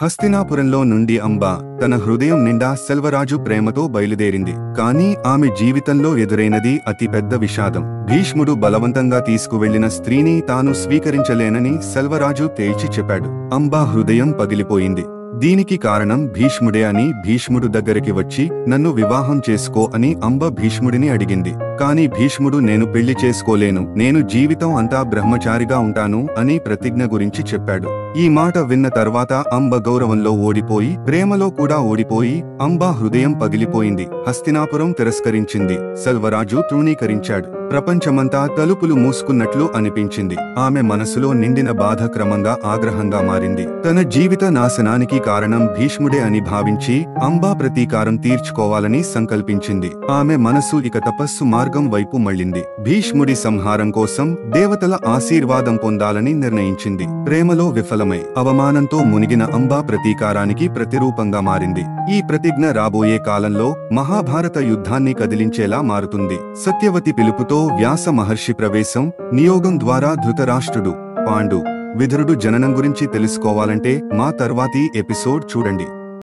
హస్తినాపురంలో నుండి అంబ తన హృదయం నిండా సెల్వరాజు ప్రేమతో బయలుదేరింది. కాని ఆమె జీవితంలో ఎదురైనది అతి పెద్ద విషాదం. భీష్ముడు బలవంతంగా తీసుకువెళ్లిన స్త్రీని తాను స్వీకరించలేనని సెల్వరాజు తేల్చి చెప్పాడు. అంబ హృదయం పగిలిపోయింది. దీనికి కారణం భీష్ముడే అని భీష్ముడు దగ్గరికి వచ్చి నన్ను వివాహం చేసుకో అని అంబ భీష్ముడిని అడిగింది. కాని భీష్ముడు నేను పెళ్లి చేసుకోలేను, నేను జీవితం అంతా బ్రహ్మచారిగా ఉంటాను అని ప్రతిజ్ఞ గురించి చెప్పాడు. ఈ మాట విన్న తర్వాత అంబ గౌరవంలో ఓడిపోయి, ప్రేమలో కూడా ఓడిపోయి అంబ హృదయం పగిలిపోయింది. హస్తినాపురం తిరస్కరించింది. సెల్వరాజు తృణీకరించాడు. ప్రపంచమంతా తలుపులు మూసుకున్నట్లు అనిపించింది. ఆమె మనసులో నిండిన బాధ క్రమంగా ఆగ్రహంగా మారింది. తన జీవిత నాశనానికి కారణం భీష్ముడే అని భావించి అంబా ప్రతీకారం తీర్చుకోవాలని సంకల్పించింది. ఆమె మనసు ఇక తపస్సు మార్గం వైపు మళ్లింది. భీష్ముడి సంహారం కోసం దేవతల ఆశీర్వాదం పొందాలని నిర్ణయించింది. ప్రేమలో విఫలమై అవమానంతో మునిగిన అంబా ప్రతీకారానికి ప్రతిరూపంగా మారింది. ఈ ప్రతిజ్ఞ రాబోయే కాలంలో మహాభారత యుద్ధాన్ని కదిలించేలా మారుతుంది. సత్యవతి పిలుపుతో వ్యాస మహర్షి ప్రవేశం, నియోగం ద్వారా ధృతరాష్ట్రుడు, పాండు, విదురుడు జననం గురించి తెలుసుకోవాలంటే మా తర్వాతి ఎపిసోడ్ చూడండి.